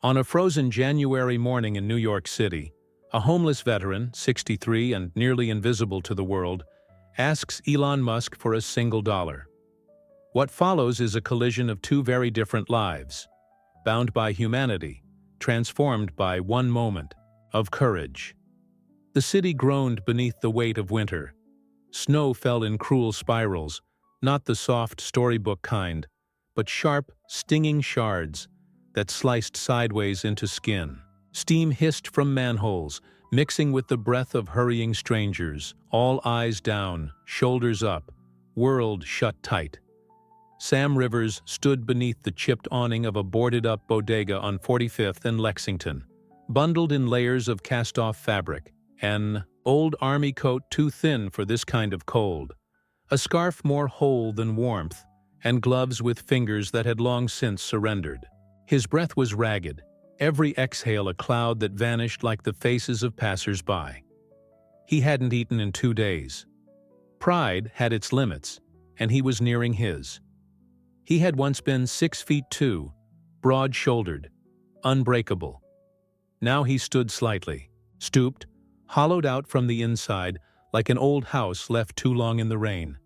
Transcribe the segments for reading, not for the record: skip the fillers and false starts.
On a frozen January morning in New York City, a homeless veteran, 63 and nearly invisible to the world, asks Elon Musk for a single dollar. What follows is a collision of two very different lives, bound by humanity, transformed by one moment of courage. The city groaned beneath the weight of winter. Snow fell in cruel spirals, not the soft storybook kind, but sharp, stinging shards that sliced sideways into skin. Steam hissed from manholes, mixing with the breath of hurrying strangers, all eyes down, shoulders up, world shut tight. Sam Rivers stood beneath the chipped awning of a boarded-up bodega on 45th and Lexington, bundled in layers of cast-off fabric, an old army coat too thin for this kind of cold, a scarf more whole than warmth, and gloves with fingers that had long since surrendered. His breath was ragged, every exhale a cloud that vanished like the faces of passers-by. He hadn't eaten in 2 days. Pride had its limits, and he was nearing his. He had once been 6'2", broad-shouldered, unbreakable. Now he stood slightly, stooped, hollowed out from the inside like an old house left too long in the rain.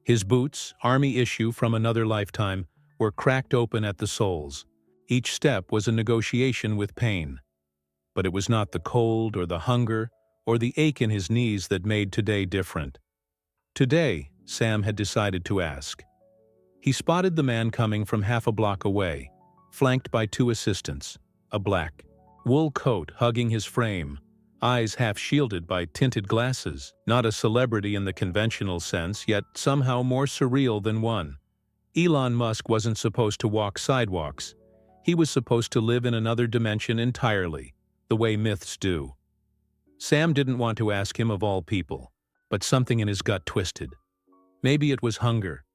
His boots, army issue from another lifetime, were cracked open at the soles. Each step was a negotiation with pain. But it was not the cold or the hunger or the ache in his knees that made today different. Today, Sam had decided to ask. He spotted the man coming from half a block away, flanked by two assistants, a black wool coat hugging his frame, eyes half shielded by tinted glasses, not a celebrity in the conventional sense, yet somehow more surreal than one. Elon Musk wasn't supposed to walk sidewalks. He was supposed to live in another dimension entirely, the way myths do. Sam didn't want to ask him of all people, but something in his gut twisted. Maybe it was hunger.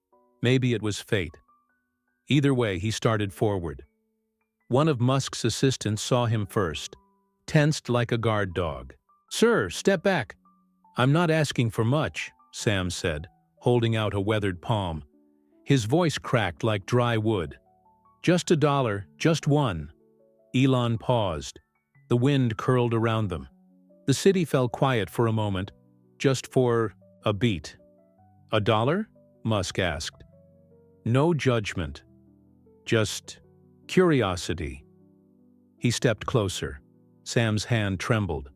Maybe it was fate. Either way, he started forward. One of Musk's assistants saw him first, tensed like a guard dog. "Sir, step back. I'm not asking for much," Sam said, holding out a weathered palm. His voice cracked like dry wood. "Just $1, just one." Elon paused. The wind curled around them. The city fell quiet for a moment, just for a beat. $1? Musk asked. No judgment, just curiosity. He stepped closer. Sam's hand trembled.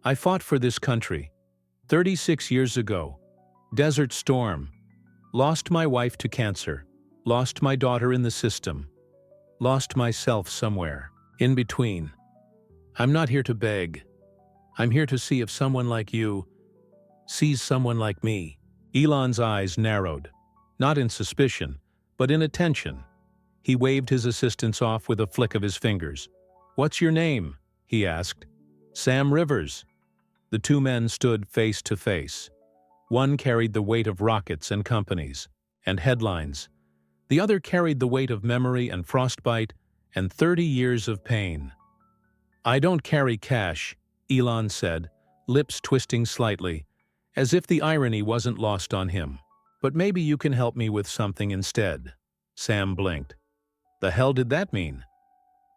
"I fought for this country. 36 years ago. Desert Storm. Lost my wife to cancer. Lost my daughter in the system. Lost myself somewhere. In between. I'm not here to beg. I'm here to see if someone like you sees someone like me." Elon's eyes narrowed. Not in suspicion, but in attention. He waved his assistants off with a flick of his fingers. "What's your name?" he asked. "Sam Rivers." The two men stood face to face. One carried the weight of rockets and companies, and headlines. The other carried the weight of memory and frostbite and 30 years of pain. "I don't carry cash," Elon said, lips twisting slightly, as if the irony wasn't lost on him. "But maybe you can help me with something instead." Sam blinked. "The hell did that mean?"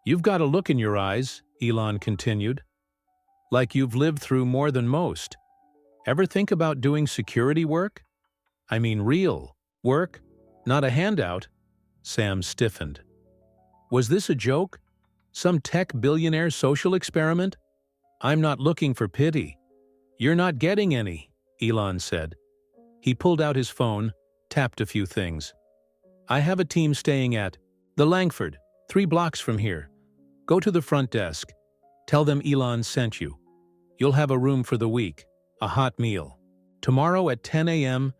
"You've got a look in your eyes," Elon continued. "Like you've lived through more than most. Ever think about doing security work? I mean real work, not a handout." Sam stiffened. "Was this a joke? Some tech billionaire social experiment? I'm not looking for pity." "You're not getting any," Elon said. He pulled out his phone, tapped a few things. "I have a team staying at the Langford, 3 blocks from here. Go to the front desk. Tell them Elon sent you. You'll have a room for the week, a hot meal. Tomorrow at 10 a.m.,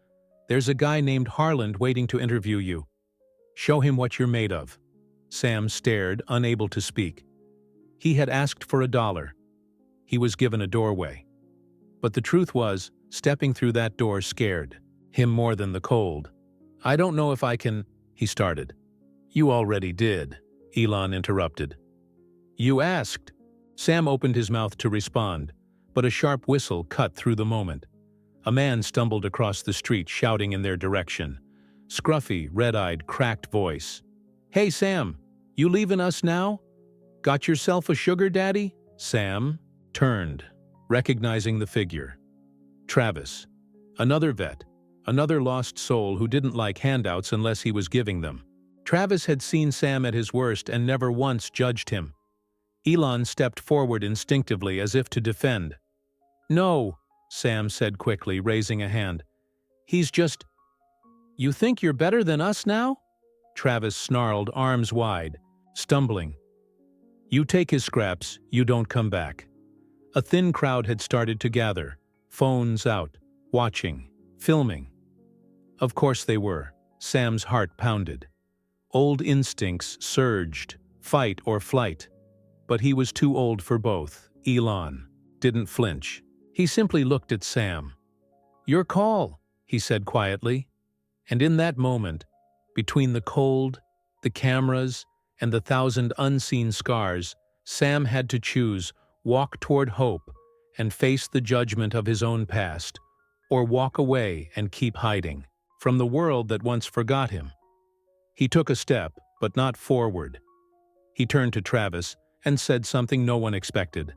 there's a guy named Harland waiting to interview you. Show him what you're made of." Sam stared, unable to speak. He had asked for $1. He was given a doorway. But the truth was, stepping through that door scared him more than the cold. "I don't know if I can," he started. "You already did," Elon interrupted. "You asked." Sam opened his mouth to respond, but a sharp whistle cut through the moment. A man stumbled across the street shouting in their direction. Scruffy, red-eyed, cracked voice. "Hey Sam, you leaving us now?" Got yourself a sugar daddy? Sam turned, recognizing the figure. Travis, another vet, another lost soul who didn't like handouts unless he was giving them. Travis had seen Sam at his worst and never once judged him. Elon stepped forward instinctively as if to defend. "No," Sam said quickly, raising a hand. "He's just—" "You think you're better than us now?" Travis snarled, arms wide, stumbling. "You take his scraps, you don't come back." A thin crowd had started to gather, phones out, watching, filming. Of course they were. Sam's heart pounded. Old instincts surged, fight or flight. But he was too old for both. Elon didn't flinch. He simply looked at Sam. "Your call," he said quietly. And in that moment, between the cold, the cameras, and the 1,000 unseen scars, Sam had to choose: walk toward hope and face the judgment of his own past, or walk away and keep hiding from the world that once forgot him. He took a step, but not forward. He turned to Travis and said something no one expected.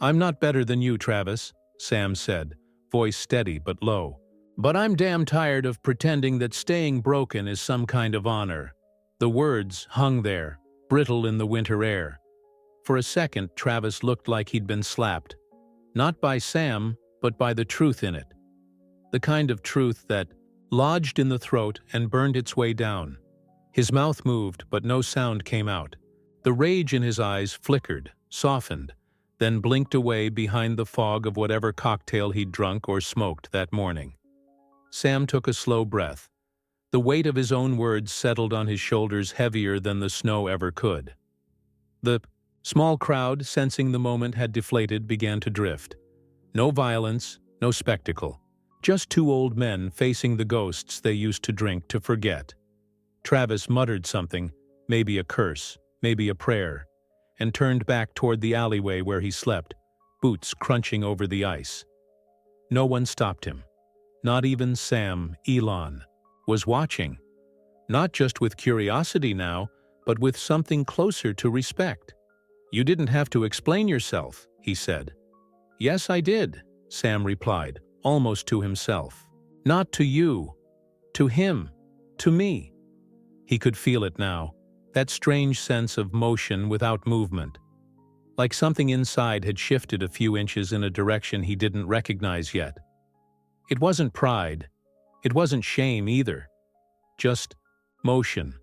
"I'm not better than you, Travis," Sam said, voice steady but low. "But I'm damn tired of pretending that staying broken is some kind of honor." The words hung there, brittle in the winter air. For a second, Travis looked like he'd been slapped. Not by Sam, but by the truth in it. The kind of truth that lodged in the throat and burned its way down. His mouth moved, but no sound came out. The rage in his eyes flickered, softened, then blinked away behind the fog of whatever cocktail he'd drunk or smoked that morning. Sam took a slow breath. The weight of his own words settled on his shoulders heavier than the snow ever could. The small crowd, sensing the moment had deflated, began to drift. No violence, no spectacle. Just two old men facing the ghosts they used to drink to forget. Travis muttered something, maybe a curse, maybe a prayer, and turned back toward the alleyway where he slept, boots crunching over the ice. No one stopped him. Not even Sam. Elon was watching, not just with curiosity now, but with something closer to respect. "You didn't have to explain yourself," he said. "Yes, I did," Sam replied, almost to himself. "Not to you. To him. To me." He could feel it now, that strange sense of motion without movement. Like something inside had shifted a few inches in a direction he didn't recognize yet. It wasn't pride. It wasn't shame either. Just motion.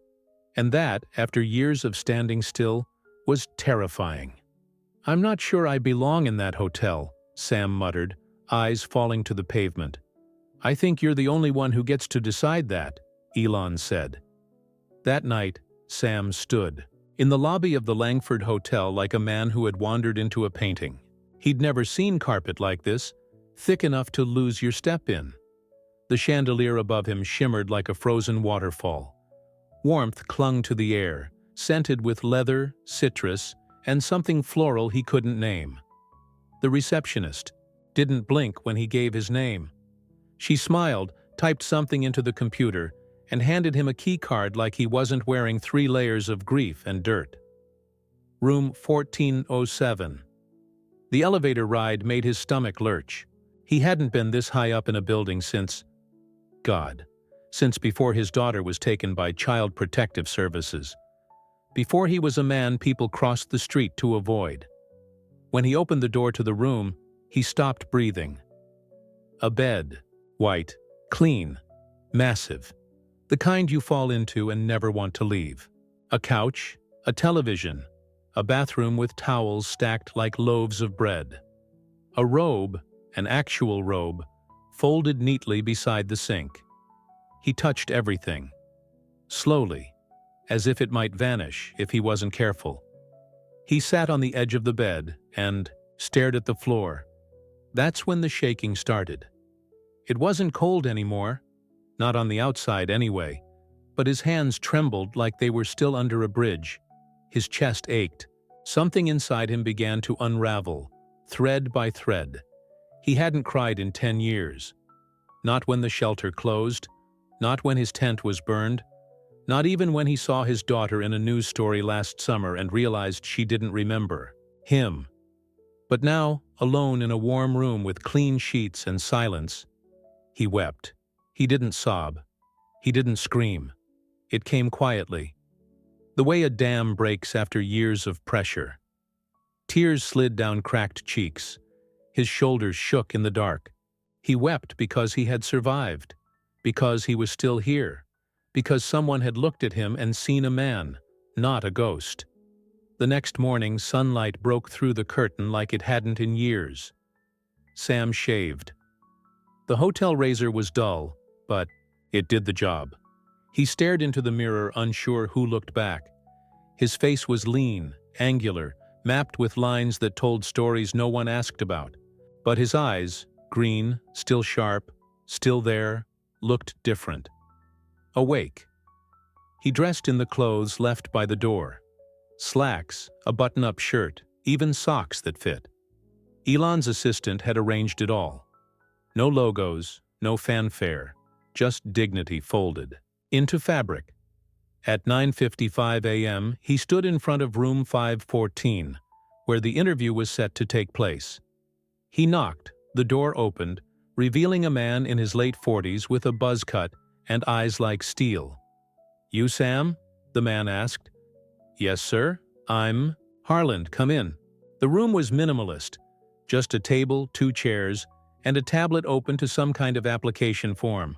And that, after years of standing still, was terrifying. "I'm not sure I belong in that hotel," Sam muttered, eyes falling to the pavement. "I think you're the only one who gets to decide that," Elon said. That night, Sam stood in the lobby of the Langford Hotel like a man who had wandered into a painting. He'd never seen carpet like this, thick enough to lose your step in. The chandelier above him shimmered like a frozen waterfall. Warmth clung to the air, scented with leather, citrus, and something floral he couldn't name. The receptionist didn't blink when he gave his name. She smiled, typed something into the computer, and handed him a key card like he wasn't wearing 3 layers of grief and dirt. Room 1407. The elevator ride made his stomach lurch. He hadn't been this high up in a building since before his daughter was taken by Child Protective Services. Before he was a man people crossed the street to avoid. When he opened the door to the room, he stopped breathing. A bed, white, clean, massive. The kind you fall into and never want to leave. A couch, a television, a bathroom with towels stacked like loaves of bread. A robe, an actual robe, folded neatly beside the sink. He touched everything. Slowly, as if it might vanish if he wasn't careful. He sat on the edge of the bed and stared at the floor. That's when the shaking started. It wasn't cold anymore. Not on the outside anyway, but his hands trembled like they were still under a bridge. His chest ached. Something inside him began to unravel, thread by thread. He hadn't cried in 10 years. Not when the shelter closed, not when his tent was burned, Not even when he saw his daughter in a news story last summer and realized she didn't remember him. But now, alone in a warm room with clean sheets and silence, he wept. He didn't sob. He didn't scream. It came quietly, the way a dam breaks after years of pressure. Tears slid down cracked cheeks. His shoulders shook in the dark. He wept because he had survived, because he was still here, because someone had looked at him and seen a man, not a ghost. The next morning, sunlight broke through the curtain like it hadn't in years. Sam shaved. The hotel razor was dull, but it did the job. He stared into the mirror, unsure who looked back. His face was lean, angular, mapped with lines that told stories no one asked about. But his eyes, green, still sharp, still there, looked different. Awake. He dressed in the clothes left by the door. Slacks, a button-up shirt, even socks that fit. Elon's assistant had arranged it all. No logos, no fanfare, just dignity folded into fabric. At 9:55 a.m., he stood in front of room 514, where the interview was set to take place. He knocked, the door opened, revealing a man in his late 40s with a buzz cut and eyes like steel. "You, Sam?" the man asked. "Yes, sir. I'm Harland, come in." The room was minimalist, just a table, 2 chairs, and a tablet open to some kind of application form.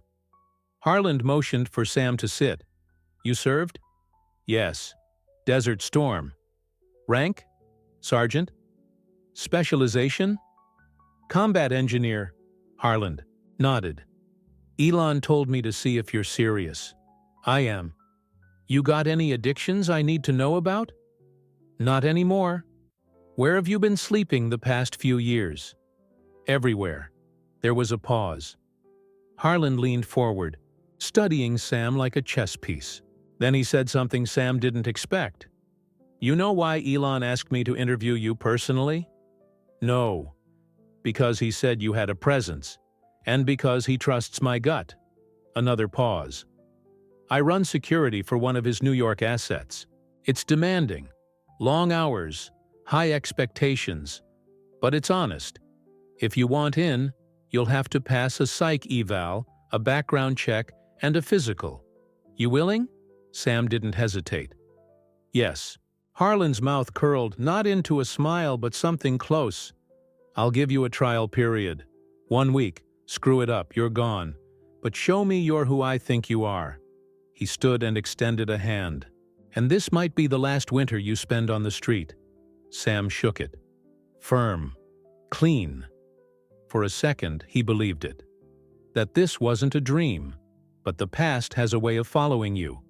Harland motioned for Sam to sit. "You served?" "Yes. Desert Storm." "Rank?" "Sergeant." "Specialization?" "Combat engineer." Harland nodded. "Elon told me to see if you're serious." "I am." "You got any addictions I need to know about?" "Not anymore." "Where have you been sleeping the past few years?" "Everywhere." There was a pause. Harland leaned forward, studying Sam like a chess piece. Then he said something Sam didn't expect. "You know why Elon asked me to interview you personally?" "No." "Because he said you had a presence, and because he trusts my gut." Another pause. "I run security for one of his New York assets. It's demanding, long hours, high expectations, but it's honest. If you want in, you'll have to pass a psych eval, a background check, and a physical. You willing?" Sam didn't hesitate. "Yes." Harlan's mouth curled, not into a smile but something close. "I'll give you a trial period. 1 week. Screw it up, you're gone. But show me you're who I think you are." He stood and extended a hand. "And this might be the last winter you spend on the street." Sam shook it. Firm. Clean. For a second, he believed it. That this wasn't a dream, but the past has a way of following you.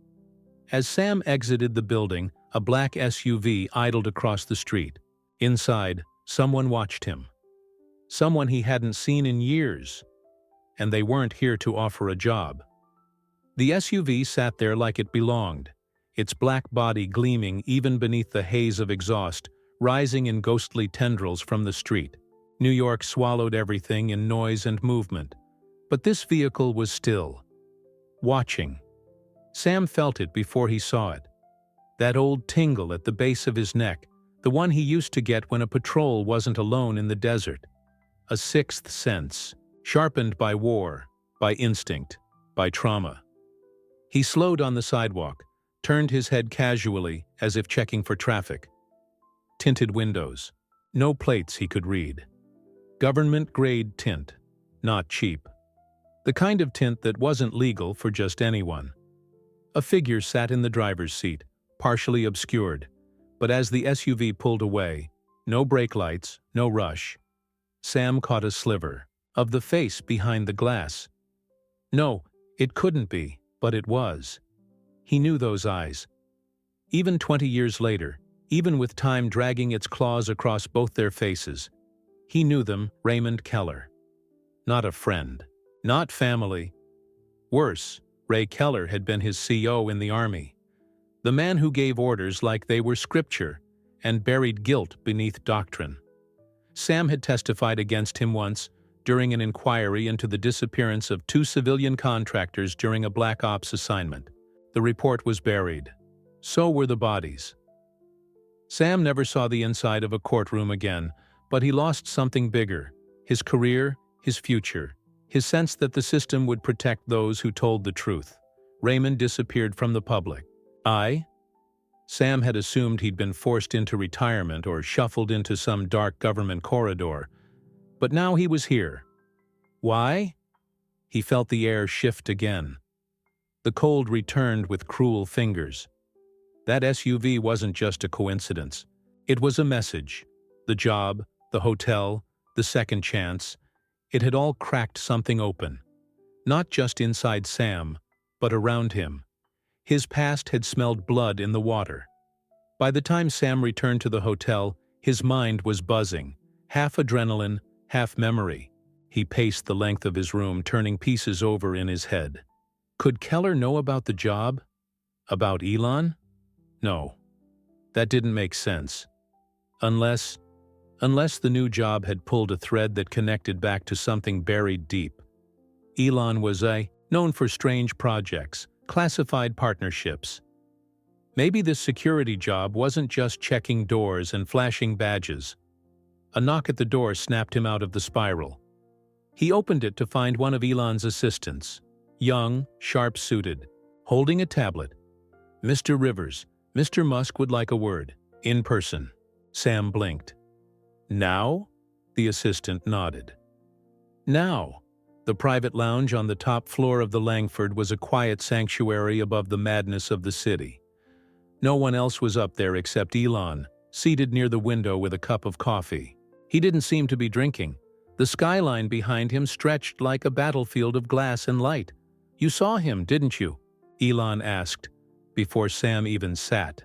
As Sam exited the building, a black SUV idled across the street. Inside, someone watched him. Someone he hadn't seen in years. And they weren't here to offer a job. The SUV sat there like it belonged, its black body gleaming even beneath the haze of exhaust, rising in ghostly tendrils from the street. New York swallowed everything in noise and movement. But this vehicle was still. Watching. Sam felt it before he saw it. That old tingle at the base of his neck, the one he used to get when a patrol wasn't alone in the desert. A sixth sense, sharpened by war, by instinct, by trauma. He slowed on the sidewalk, turned his head casually as if checking for traffic. Tinted windows. No plates he could read. Government-grade tint. Not cheap. The kind of tint that wasn't legal for just anyone. A figure sat in the driver's seat, partially obscured, but as the SUV pulled away, no brake lights, no rush, Sam caught a sliver of the face behind the glass. No, it couldn't be, but it was. He knew those eyes. Even 20 years later, even with time dragging its claws across both their faces, he knew them. Raymond Keller. Not a friend. Not family. Worse, Ray Keller had been his CO in the Army. The man who gave orders like they were scripture and buried guilt beneath doctrine. Sam had testified against him once during an inquiry into the disappearance of 2 civilian contractors during a Black Ops assignment. The report was buried. So were the bodies. Sam never saw the inside of a courtroom again, but he lost something bigger: his career, his future, his sense that the system would protect those who told the truth. Raymond disappeared from the public. Sam had assumed he'd been forced into retirement or shuffled into some dark government corridor. But now he was here. Why? He felt the air shift again. The cold returned with cruel fingers. That SUV wasn't just a coincidence. It was a message. The job, the hotel, the second chance. It had all cracked something open. Not just inside Sam, but around him. His past had smelled blood in the water. By the time Sam returned to the hotel, his mind was buzzing, half adrenaline, half memory. He paced the length of his room, turning pieces over in his head. Could Keller know about the job? About Elon? No. That didn't make sense. Unless the new job had pulled a thread that connected back to something buried deep. Elon was known for strange projects, classified partnerships. Maybe this security job wasn't just checking doors and flashing badges. A knock at the door snapped him out of the spiral. He opened it to find one of Elon's assistants, young, sharp-suited, holding a tablet. "Mr. Rivers, Mr. Musk would like a word, in person." Sam blinked. "Now?" The assistant nodded. Now. The private lounge on the top floor of the Langford was a quiet sanctuary above the madness of the city. No one else was up there except Elon, seated near the window with a cup of coffee. He didn't seem to be drinking. The skyline behind him stretched like a battlefield of glass and light. "You saw him, didn't you?" Elon asked, before Sam even sat.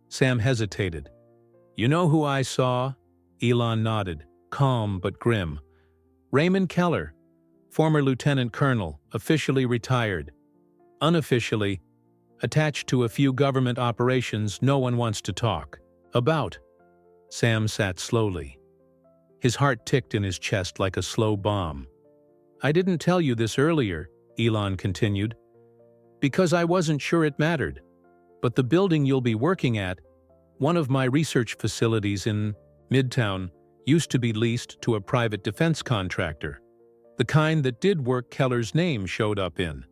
Sam hesitated. "You know who I saw?" Elon nodded, calm but grim. "Raymond Keller, former lieutenant colonel, officially retired. Unofficially, attached to a few government operations no one wants to talk about." Sam sat slowly. His heart ticked in his chest like a slow bomb. "I didn't tell you this earlier," Elon continued, "because I wasn't sure it mattered. But the building you'll be working at, one of my research facilities in Midtown, used to be leased to a private defense contractor. The kind that did work Keller's name showed up in.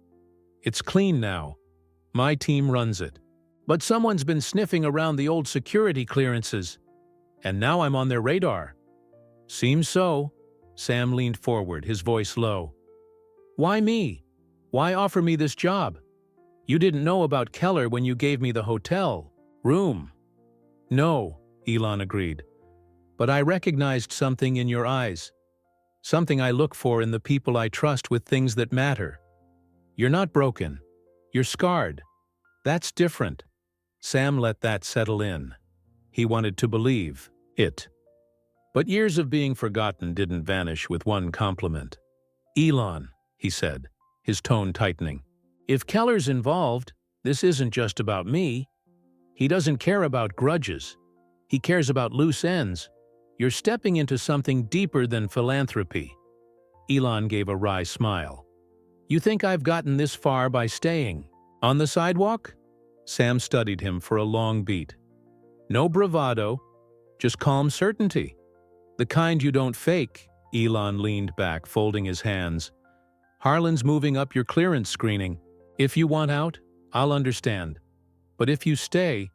It's clean now. My team runs it. But someone's been sniffing around the old security clearances. And now I'm on their radar." "Seems so." Sam leaned forward, his voice low. "Why me? Why offer me this job? You didn't know about Keller when you gave me the hotel room." "No," Elon agreed. "But I recognized something in your eyes. Something I look for in the people I trust with things that matter. You're not broken. You're scarred. That's different." Sam let that settle in. He wanted to believe it. But years of being forgotten didn't vanish with one compliment. "Elon," he said, his tone tightening, "if Keller's involved, this isn't just about me. He doesn't care about grudges. He cares about loose ends. You're stepping into something deeper than philanthropy." Elon gave a wry smile. "You think I've gotten this far by staying on the sidewalk?" Sam studied him for a long beat. "No bravado, just calm certainty. The kind you don't fake." Elon leaned back, folding his hands. "Harlan's moving up your clearance screening. If you want out, I'll understand. But if you stay,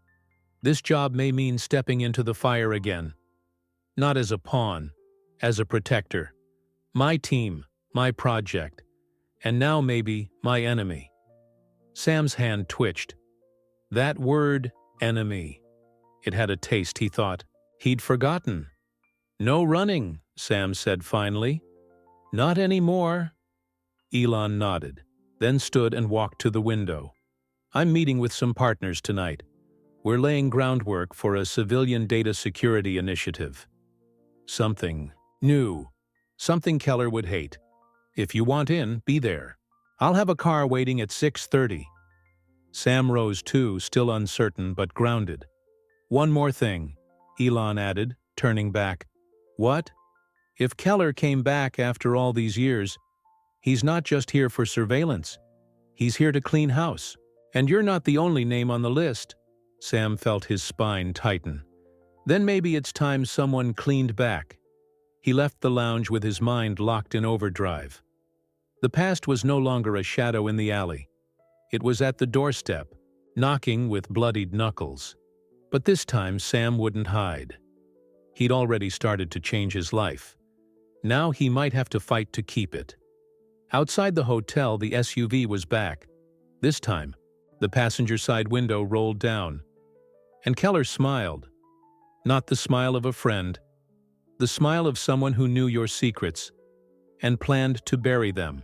this job may mean stepping into the fire again. Not as a pawn, as a protector. My team, my project, and now maybe my enemy." Sam's hand twitched. That word, enemy. It had a taste, he thought. He'd forgotten. "No running," Sam said finally. "Not anymore." Elon nodded, then stood and walked to the window. "I'm meeting with some partners tonight. We're laying groundwork for a civilian data security initiative. Something new. Something Keller would hate. If you want in, be there. I'll have a car waiting at 6:30. Sam rose too, still uncertain but grounded. "One more thing," Elon added, turning back. "What? If Keller came back after all these years, he's not just here for surveillance. He's here to clean house. And you're not the only name on the list. Sam felt his spine tighten. Then maybe it's time someone cleaned back. He left the lounge with his mind locked in overdrive. The past was no longer a shadow in the alley. It was at the doorstep, knocking with bloodied knuckles. But this time Sam wouldn't hide. He'd already started to change his life. Now he might have to fight to keep it. Outside the hotel, the SUV was back. This time, the passenger side window rolled down. And Keller smiled. Not the smile of a friend. The smile of someone who knew your secrets and planned to bury them.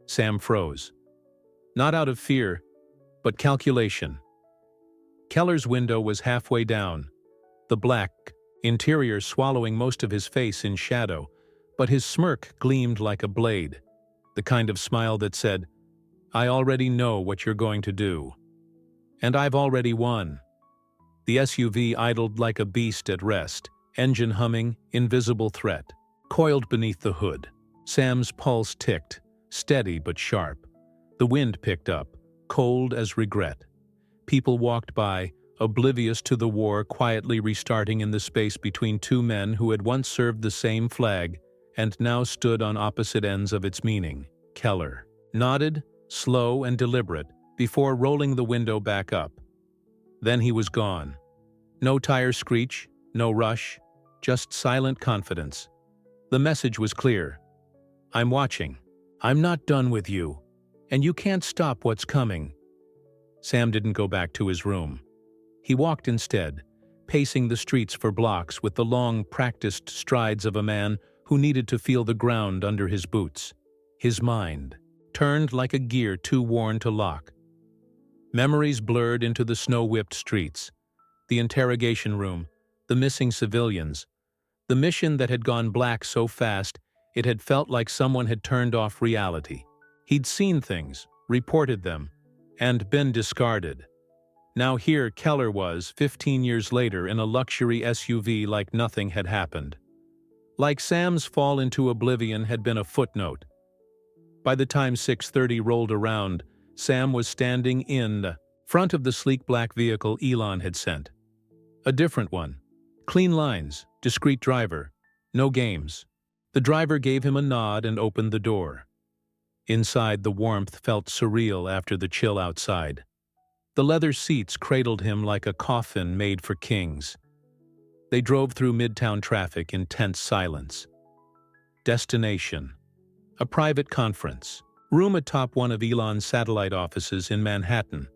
Sam froze. Not out of fear, but calculation. Keller's window was halfway down, the black interior swallowing most of his face in shadow, but his smirk gleamed like a blade, the kind of smile that said, "I already know what you're going to do. And I've already won." The SUV idled like a beast at rest, engine humming, invisible threat, coiled beneath the hood. Sam's pulse ticked, steady but sharp. The wind picked up, cold as regret. People walked by, oblivious to the war quietly restarting in the space between two men who had once served the same flag and now stood on opposite ends of its meaning. Keller nodded, slow and deliberate, before rolling the window back up. Then he was gone. No tire screech, no rush, just silent confidence. The message was clear. I'm watching. I'm not done with you. And you can't stop what's coming. Sam didn't go back to his room. He walked instead, pacing the streets for blocks with the long, practiced strides of a man who needed to feel the ground under his boots. His mind turned like a gear too worn to lock. Memories blurred into the snow-whipped streets. The interrogation room, the missing civilians, the mission that had gone black so fast it had felt like someone had turned off reality. He'd seen things, reported them, and been discarded. Now here Keller was, 15 years later, in a luxury SUV like nothing had happened. Like Sam's fall into oblivion had been a footnote. By the time 6:30 rolled around, Sam was standing in the front of the sleek black vehicle Elon had sent. A different one. Clean lines, discreet driver, no games. The driver gave him a nod and opened the door. Inside, the warmth felt surreal after the chill outside. The leather seats cradled him like a coffin made for kings. They drove through midtown traffic in tense silence. Destination: a private conference. Room atop one of Elon's satellite offices in Manhattan.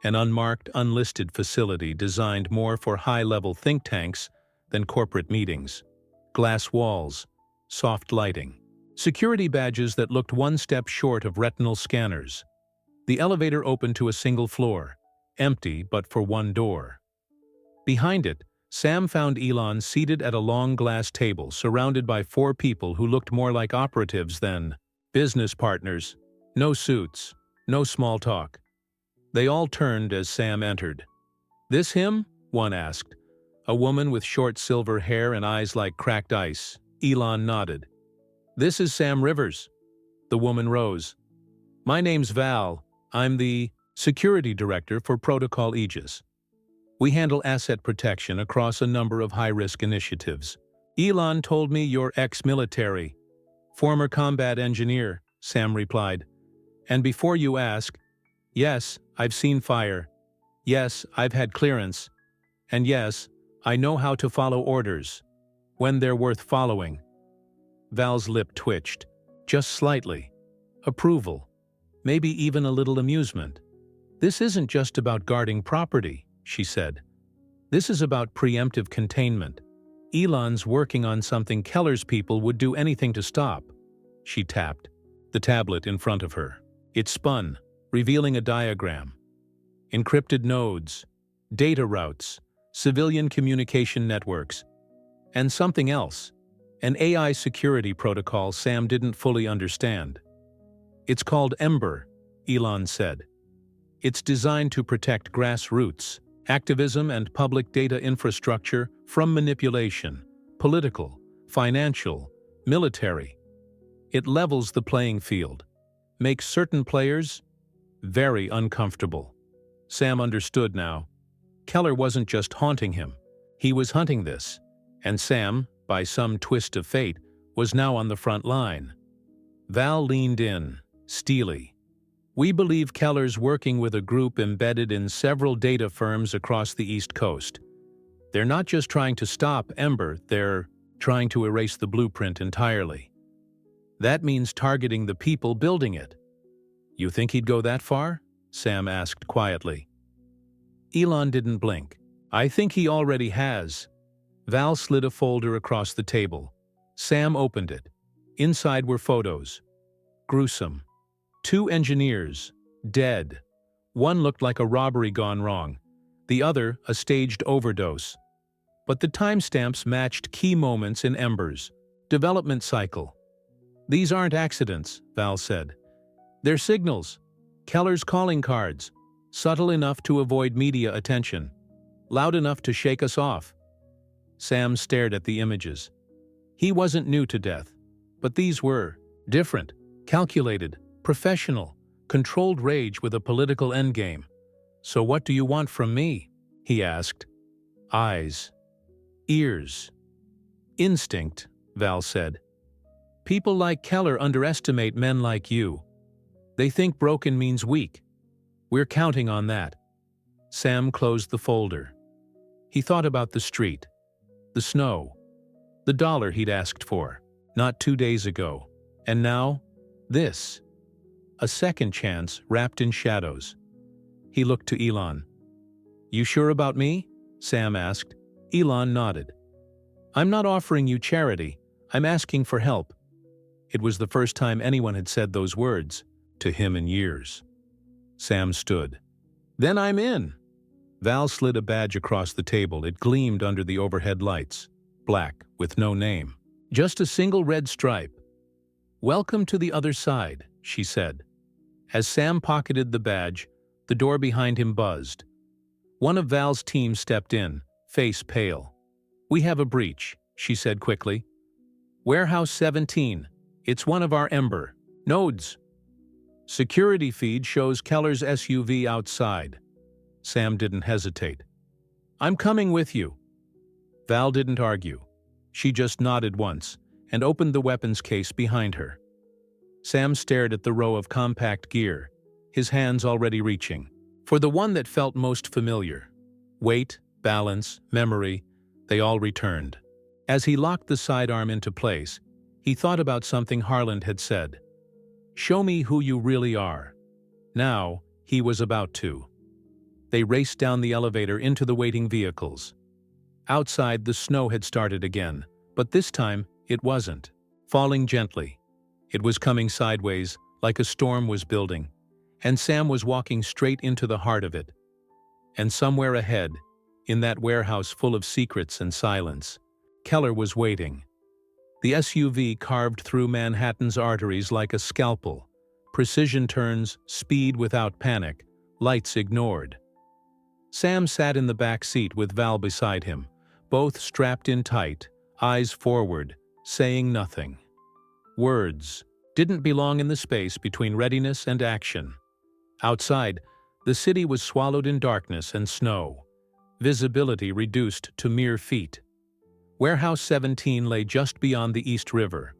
An unmarked, unlisted facility designed more for high-level think tanks than corporate meetings. Glass walls, soft lighting. Security badges that looked one step short of retinal scanners. The elevator opened to a single floor, empty but for one door. Behind it, Sam found Elon seated at a long glass table surrounded by 4 people who looked more like operatives than business partners. No suits, no small talk. They all turned as Sam entered. "This him?" one asked. A woman with short silver hair and eyes like cracked ice. Elon nodded. "This is Sam Rivers." The woman rose. "My name's Val. I'm the security director for Protocol Aegis. We handle asset protection across a number of high-risk initiatives." "Elon told me you're ex-military." "Former combat engineer," Sam replied. "And before you ask, yes, I've seen fire. Yes, I've had clearance. And yes, I know how to follow orders. When they're worth following." Val's lip twitched, just slightly. Approval. Maybe even a little amusement. "This isn't just about guarding property," she said. "This is about preemptive containment. Elon's working on something Keller's people would do anything to stop." She tapped the tablet in front of her. It spun, revealing a diagram. Encrypted nodes, data routes, civilian communication networks, and something else. An AI security protocol Sam didn't fully understand. "It's called Ember," Elon said. "It's designed to protect grassroots, activism and public data infrastructure from manipulation, political, financial, military. It levels the playing field, makes certain players very uncomfortable. Sam understood now. Keller wasn't just haunting him. He was hunting this. And Sam, by some twist of fate, was now on the front line. Val leaned in, steely. We believe Keller's working with a group embedded in several data firms across the East Coast. They're not just trying to stop Ember, they're trying to erase the blueprint entirely. That means targeting the people building it. You think he'd go that far? Sam asked quietly. Elon didn't blink. I think he already has. Val slid a folder across the table. Sam opened it. Inside were photos. Gruesome. 2 engineers, dead. One looked like a robbery gone wrong. The other, a staged overdose. But the timestamps matched key moments in Ember's development cycle. These aren't accidents, Val said. They're signals. Keller's calling cards. Subtle enough to avoid media attention. Loud enough to shake us off. Sam stared at the images. He wasn't new to death. But these were different, calculated, professional, controlled rage with a political endgame. So what do you want from me? He asked. Eyes. Ears. Instinct, Val said. People like Keller underestimate men like you. They think broken means weak. We're counting on that. Sam closed the folder. He thought about the street, the snow, the $1 he'd asked for, not 2 days ago. And now, this. A second chance wrapped in shadows. He looked to Elon. You sure about me? Sam asked. Elon nodded. I'm not offering you charity. I'm asking for help. It was the first time anyone had said those words to him in years. Sam stood. Then I'm in. Val slid a badge across the table. It gleamed under the overhead lights. Black, with no name. Just a single red stripe. Welcome to the other side, she said. As Sam pocketed the badge, the door behind him buzzed. One of Val's team stepped in, face pale. We have a breach, she said quickly. Warehouse 17. It's one of our Ember nodes. Security feed shows Keller's SUV outside. Sam didn't hesitate. I'm coming with you. Val didn't argue. She just nodded once and opened the weapons case behind her. Sam stared at the row of compact gear, his hands already reaching for the one that felt most familiar. Weight, balance, memory, they all returned. As he locked the sidearm into place, he thought about something Harland had said. Show me who you really are. Now, he was about to. They raced down the elevator into the waiting vehicles. Outside, the snow had started again, but this time, it wasn't. Falling gently. It was coming sideways, like a storm was building, and Sam was walking straight into the heart of it. And somewhere ahead, in that warehouse full of secrets and silence, Keller was waiting. The SUV carved through Manhattan's arteries like a scalpel. Precision turns, speed without panic, lights ignored. Sam sat in the back seat with Val beside him, both strapped in tight, eyes forward, saying nothing. Words didn't belong in the space between readiness and action. Outside, the city was swallowed in darkness and snow, visibility reduced to mere feet. Warehouse 17 lay just beyond the East River,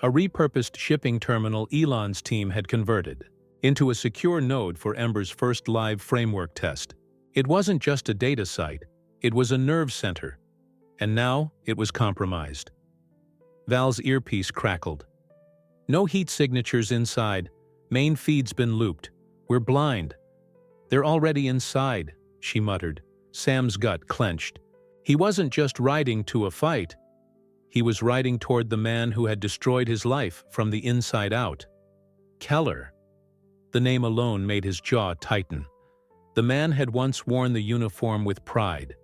a repurposed shipping terminal Elon's team had converted into a secure node for Ember's first live framework test. It wasn't just a data site, it was a nerve center, and now it was compromised. Val's earpiece crackled. No heat signatures inside, main feed's been looped. We're blind. They're already inside, she muttered. Sam's gut clenched. He wasn't just riding to a fight. He was riding toward the man who had destroyed his life from the inside out. Keller. The name alone made his jaw tighten. The man had once worn the uniform with pride.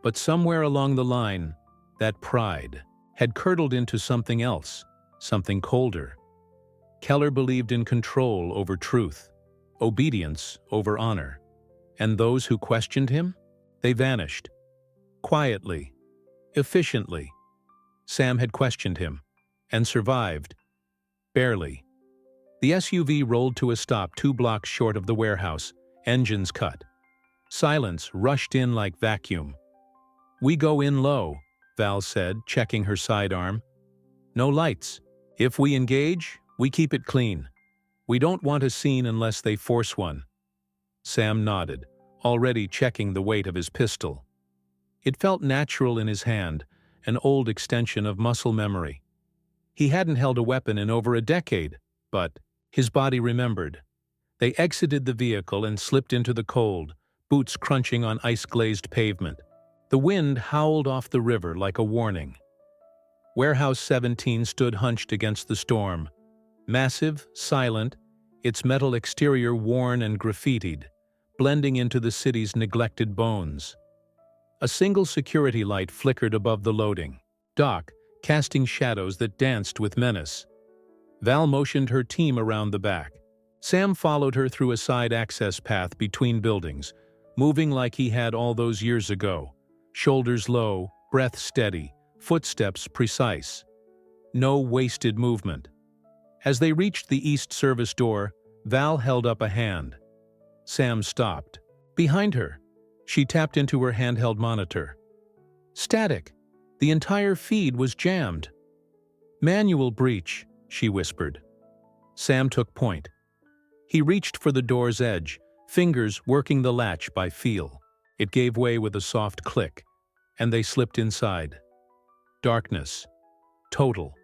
But somewhere along the line, that pride had curdled into something else, something colder. Keller believed in control over truth, obedience over honor. And those who questioned him? They vanished. Quietly, efficiently. Sam had questioned him, and survived. Barely. The SUV rolled to a stop 2 blocks short of the warehouse, engines cut. Silence rushed in like vacuum. "We go in low," Val said, checking her sidearm. "No lights. If we engage, we keep it clean. We don't want a scene unless they force one." Sam nodded, already checking the weight of his pistol. It felt natural in his hand, an old extension of muscle memory. He hadn't held a weapon in over a decade, but his body remembered. They exited the vehicle and slipped into the cold, boots crunching on ice-glazed pavement. The wind howled off the river like a warning. Warehouse 17 stood hunched against the storm. Massive, silent, its metal exterior worn and graffitied, blending into the city's neglected bones. A single security light flickered above the loading dock, casting shadows that danced with menace. Val motioned her team around the back. Sam followed her through a side access path between buildings, moving like he had all those years ago, shoulders low, breath steady, footsteps precise. No wasted movement. As they reached the east service door, Val held up a hand. Sam stopped. Behind her, she tapped into her handheld monitor. Static. The entire feed was jammed. "Manual breach," she whispered. Sam took point. He reached for the door's edge, fingers working the latch by feel. It gave way with a soft click, and they slipped inside. Darkness. Total.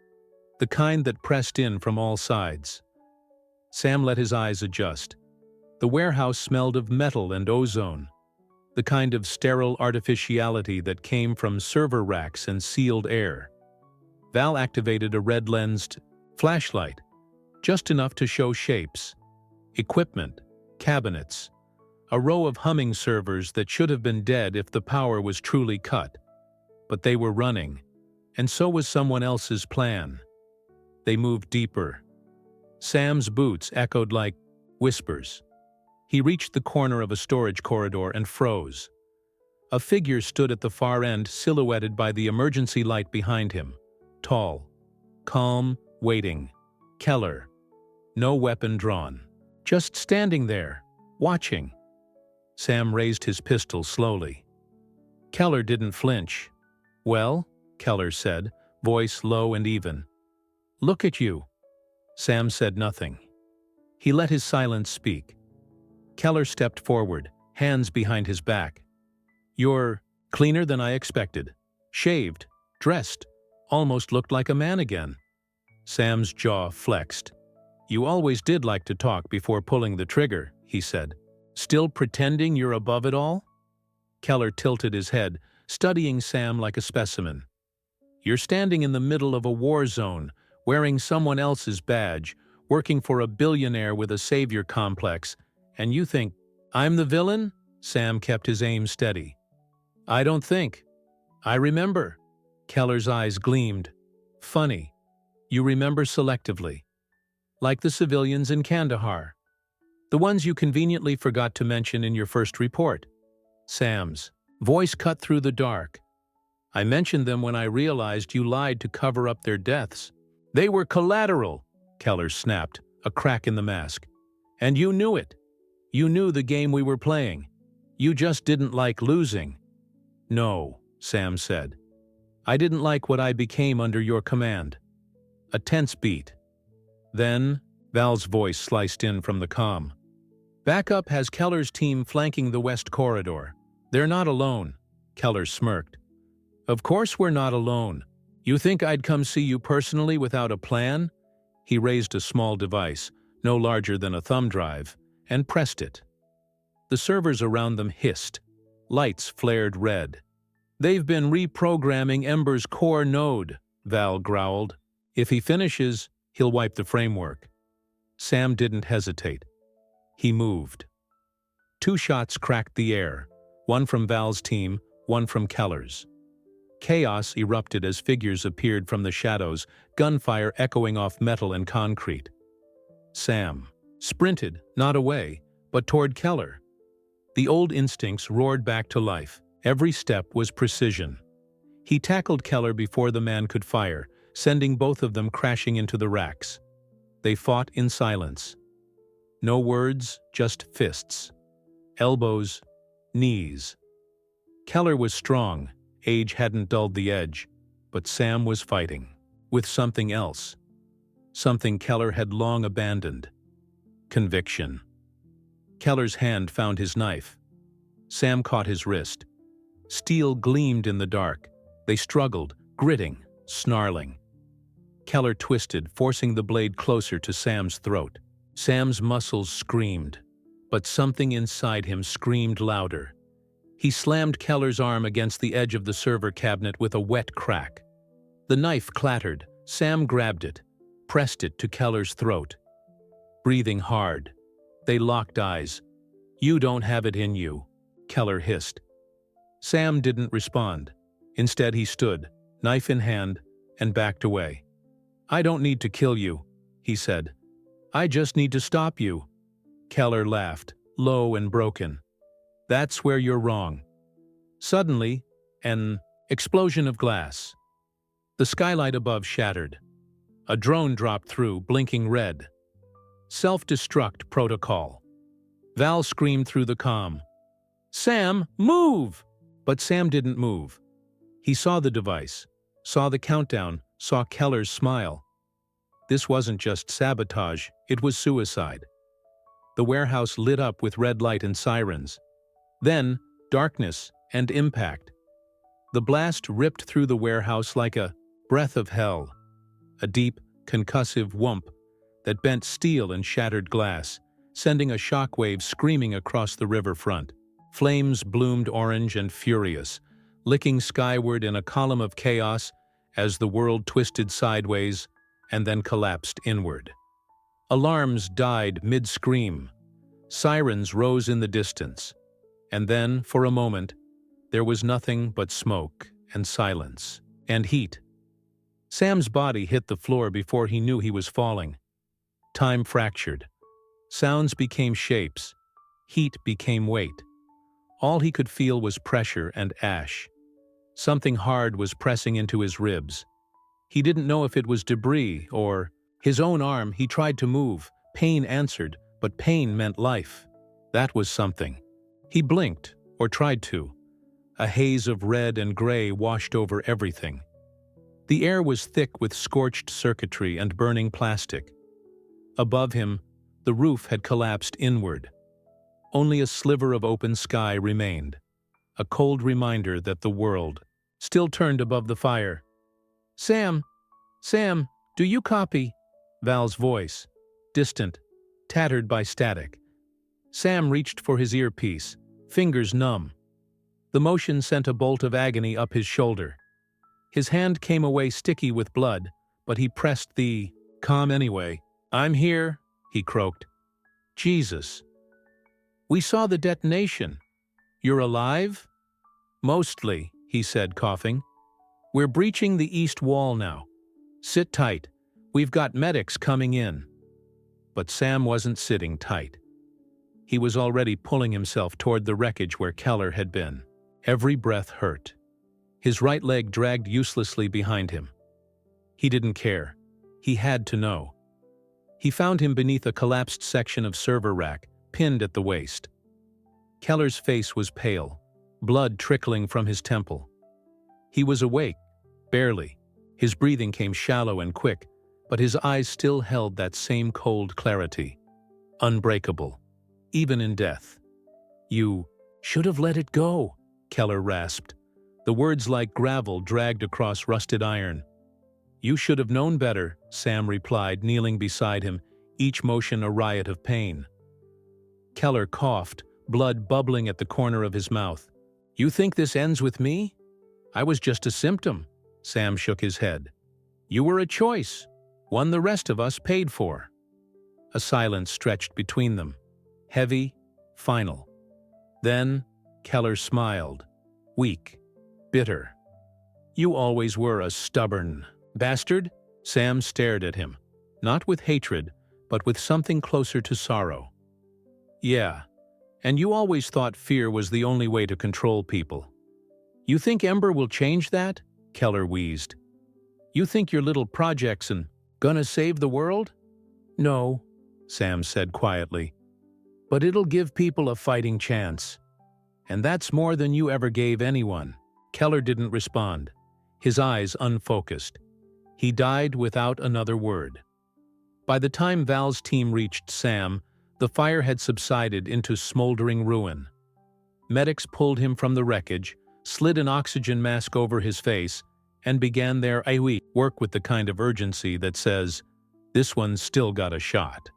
The kind that pressed in from all sides. Sam let his eyes adjust. The warehouse smelled of metal and ozone, the kind of sterile artificiality that came from server racks and sealed air. Val activated a red-lensed flashlight, just enough to show shapes. Equipment, cabinets, a row of humming servers that should have been dead if the power was truly cut. But they were running, and so was someone else's plan. They moved deeper. Sam's boots echoed like whispers. He reached the corner of a storage corridor and froze. A figure stood at the far end, silhouetted by the emergency light behind him. Tall, calm, waiting. Keller. No weapon drawn. Just standing there, watching. Sam raised his pistol slowly. Keller didn't flinch. "Well," Keller said, voice low and even. "Look at you." Sam said nothing. He let his silence speak. Keller stepped forward, hands behind his back. "You're cleaner than I expected. Shaved, dressed, almost looked like a man again." Sam's jaw flexed. "You always did like to talk before pulling the trigger," he said. "Still pretending you're above it all?" Keller tilted his head, studying Sam like a specimen. "You're standing in the middle of a war zone, wearing someone else's badge, working for a billionaire with a savior complex, and you think, 'I'm the villain?'" Sam kept his aim steady. "I don't think. I remember." Keller's eyes gleamed. "Funny. You remember selectively. Like the civilians in Kandahar. The ones you conveniently forgot to mention in your first report." Sam's voice cut through the dark. "I mentioned them when I realized you lied to cover up their deaths." "They were collateral," Keller snapped, a crack in the mask. "And you knew it. You knew the game we were playing. You just didn't like losing." "No," Sam said. "I didn't like what I became under your command." A tense beat. Then, Val's voice sliced in from the comm. "Backup has Keller's team flanking the west corridor. They're not alone." Keller smirked. "Of course we're not alone. You think I'd come see you personally without a plan?" He raised a small device, no larger than a thumb drive, and pressed it. The servers around them hissed. Lights flared red. "They've been reprogramming Ember's core node," Val growled. "If he finishes, he'll wipe the framework." Sam didn't hesitate. He moved. 2 shots cracked the air, one from Val's team, one from Keller's. Chaos erupted as figures appeared from the shadows, gunfire echoing off metal and concrete. Sam sprinted, not away, but toward Keller. The old instincts roared back to life. Every step was precision. He tackled Keller before the man could fire, sending both of them crashing into the racks. They fought in silence. No words, just fists. Elbows, knees. Keller was strong, age hadn't dulled the edge, but Sam was fighting. With something else. Something Keller had long abandoned. Conviction. Keller's hand found his knife. Sam caught his wrist. Steel gleamed in the dark. They struggled, gritting, snarling. Keller twisted, forcing the blade closer to Sam's throat. Sam's muscles screamed, but something inside him screamed louder. He slammed Keller's arm against the edge of the server cabinet with a wet crack. The knife clattered. Sam grabbed it, pressed it to Keller's throat. Breathing hard, they locked eyes. "You don't have it in you," Keller hissed. Sam didn't respond. Instead, he stood, knife in hand, and backed away. "I don't need to kill you," he said. "I just need to stop you." Keller laughed, low and broken. "That's where you're wrong." Suddenly, an explosion of glass. The skylight above shattered. A drone dropped through, blinking red. Self-destruct protocol. Val screamed through the comm. "Sam, move!" But Sam didn't move. He saw the device, saw the countdown, saw Keller's smile. This wasn't just sabotage, it was suicide. The warehouse lit up with red light and sirens. Then, darkness and impact. The blast ripped through the warehouse like a breath of hell. A deep, concussive whomp that bent steel and shattered glass, sending a shockwave screaming across the riverfront. Flames bloomed orange and furious, licking skyward in a column of chaos as the world twisted sideways and then collapsed inward. Alarms died mid-scream. Sirens rose in the distance. And then, for a moment, there was nothing but smoke and silence and heat. Sam's body hit the floor before he knew he was falling. Time fractured. Sounds became shapes. Heat became weight. All he could feel was pressure and ash. Something hard was pressing into his ribs. He didn't know if it was debris or his own arm. He tried to move. Pain answered, but pain meant life. That was something. He blinked, or tried to. A haze of red and gray washed over everything. The air was thick with scorched circuitry and burning plastic. Above him, the roof had collapsed inward. Only a sliver of open sky remained, a cold reminder that the world still turned above the fire. Sam, do you copy?" Val's voice, distant, tattered by static. Sam reached for his earpiece, fingers numb. The motion sent a bolt of agony up his shoulder. His hand came away sticky with blood, but he pressed the comm anyway. "I'm here," he croaked. "Jesus. We saw the detonation. You're alive?" "Mostly," he said, coughing. "We're breaching the east wall now. Sit tight. We've got medics coming in." But Sam wasn't sitting tight. He was already pulling himself toward the wreckage where Keller had been. Every breath hurt. His right leg dragged uselessly behind him. He didn't care. He had to know. He found him beneath a collapsed section of server rack, pinned at the waist. Keller's face was pale, blood trickling from his temple. He was awake, barely. His breathing came shallow and quick, but his eyes still held that same cold clarity. Unbreakable, even in death. "You should have let it go," Keller rasped. The words like gravel dragged across rusted iron. "You should have known better," Sam replied, kneeling beside him, each motion a riot of pain. Keller coughed, blood bubbling at the corner of his mouth. "You think this ends with me? I was just a symptom." Sam shook his head. "You were a choice, one the rest of us paid for." A silence stretched between them, heavy, final. Then Keller smiled, weak, bitter. "You always were a stubborn bastard." Sam stared at him, not with hatred, but with something closer to sorrow. "Yeah, and you always thought fear was the only way to control people." "You think Ember will change that?" Keller wheezed. "You think your little project's gonna save the world?" "No," Sam said quietly, "but it'll give people a fighting chance. And that's more than you ever gave anyone." Keller didn't respond, his eyes unfocused. He died without another word. By the time Val's team reached Sam, the fire had subsided into smoldering ruin. Medics pulled him from the wreckage, slid an oxygen mask over his face, and began their work with the kind of urgency that says, "This one's still got a shot."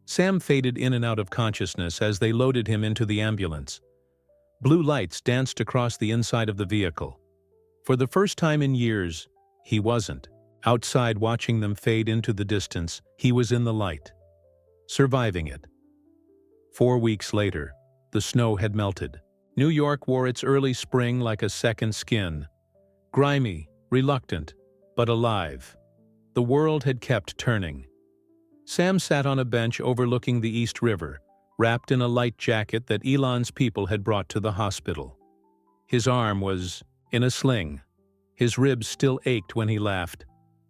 Sam faded in and out of consciousness as they loaded him into the ambulance. Blue lights danced across the inside of the vehicle. For the first time in years, he wasn't outside watching them fade into the distance. He was in the light, surviving it. 4 weeks later, the snow had melted. New York wore its early spring like a second skin. Grimy, reluctant, but alive. The world had kept turning. Sam sat on a bench overlooking the East River, wrapped in a light jacket that Elon's people had brought to the hospital. His arm was in a sling. His ribs still ached when he laughed,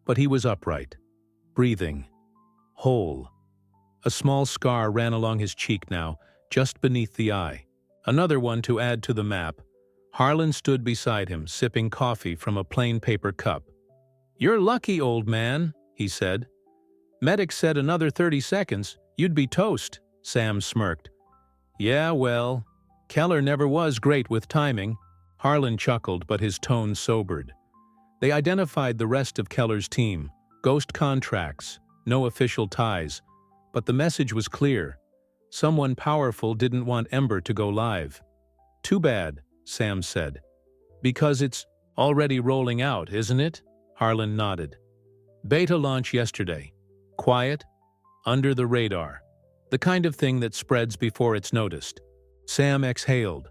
but he was upright, breathing, whole. A small scar ran along his cheek now, just beneath the eye. Another one to add to the map. Harlan stood beside him, sipping coffee from a plain paper cup. "You're lucky, old man," he said. "Medics said another 30 seconds, you'd be toast." Sam smirked. "Yeah, well, Keller never was great with timing." Harlan chuckled, but his tone sobered. They identified the rest of Keller's team. Ghost contracts, no official ties. But the message was clear. Someone powerful didn't want Ember to go live. "Too bad," Sam said. "Because it's already rolling out, isn't it?" Harlan nodded. "Beta launch yesterday. Quiet, under the radar. The kind of thing that spreads before it's noticed." Sam exhaled.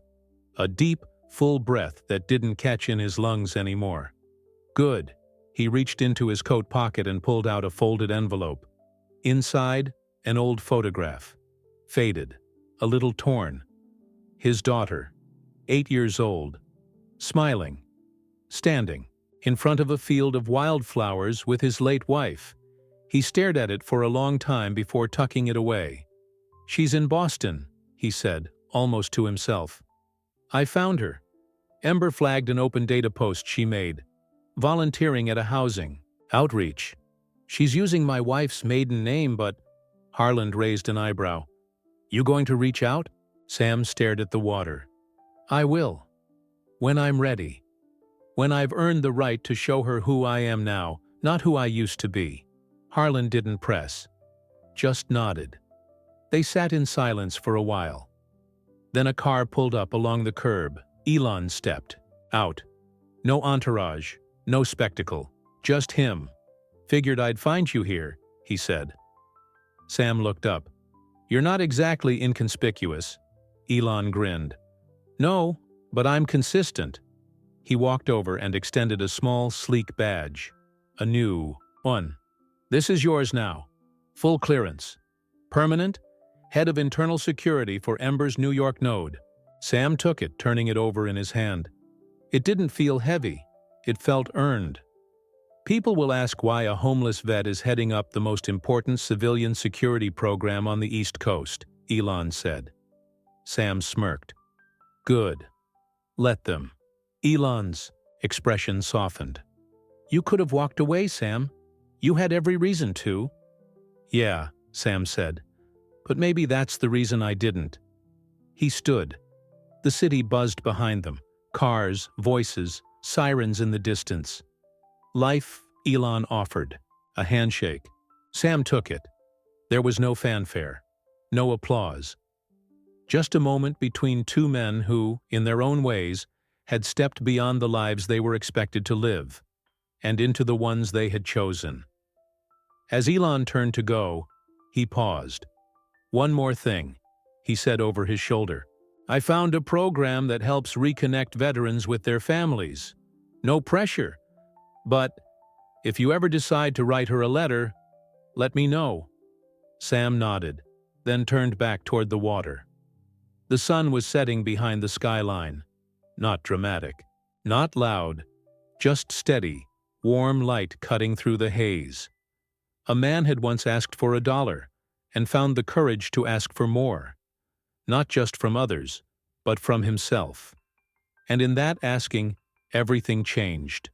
A deep, full breath that didn't catch in his lungs anymore. "Good." He reached into his coat pocket and pulled out a folded envelope. Inside, an old photograph. Faded, a little torn. His daughter, 8 years old, smiling, standing in front of a field of wildflowers with his late wife. He stared at it for a long time before tucking it away. "She's in Boston," he said, almost to himself. "I found her." Ember flagged an open data post she made, volunteering at a housing outreach. "She's using my wife's maiden name, but—" Harlan raised an eyebrow. "You going to reach out?" Sam stared at the water. "I will. When I'm ready. When I've earned the right to show her who I am now, not who I used to be." Harlan didn't press, just nodded. They sat in silence for a while. Then a car pulled up along the curb. Elon stepped out. No entourage, no spectacle, just him. "Figured I'd find you here," he said. Sam looked up. "You're not exactly inconspicuous." Elon grinned. "No, but I'm consistent." He walked over and extended a small, sleek badge. A new one. "This is yours now. Full clearance. Permanent, head of internal security for Ember's New York node." Sam took it, turning it over in his hand. It didn't feel heavy. It felt earned. "People will ask why a homeless vet is heading up the most important civilian security program on the East Coast," Elon said. Sam smirked. "Good. Let them." Elon's expression softened. "You could have walked away, Sam. You had every reason to." "Yeah," Sam said. "But maybe that's the reason I didn't." He stood. The city buzzed behind them. Cars, voices, sirens in the distance. "Life," Elon offered. A handshake. Sam took it. There was no fanfare. No applause. Just a moment between two men who, in their own ways, had stepped beyond the lives they were expected to live, and into the ones they had chosen. As Elon turned to go, he paused. "One more thing," he said over his shoulder. "I found a program that helps reconnect veterans with their families. No pressure. But if you ever decide to write her a letter, let me know." Sam nodded, then turned back toward the water. The sun was setting behind the skyline. Not dramatic, not loud, just steady, warm light cutting through the haze. A man had once asked for $1 and found the courage to ask for more, not just from others, but from himself. And in that asking, everything changed.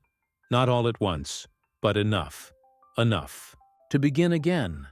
Not all at once, but enough. Enough to begin again.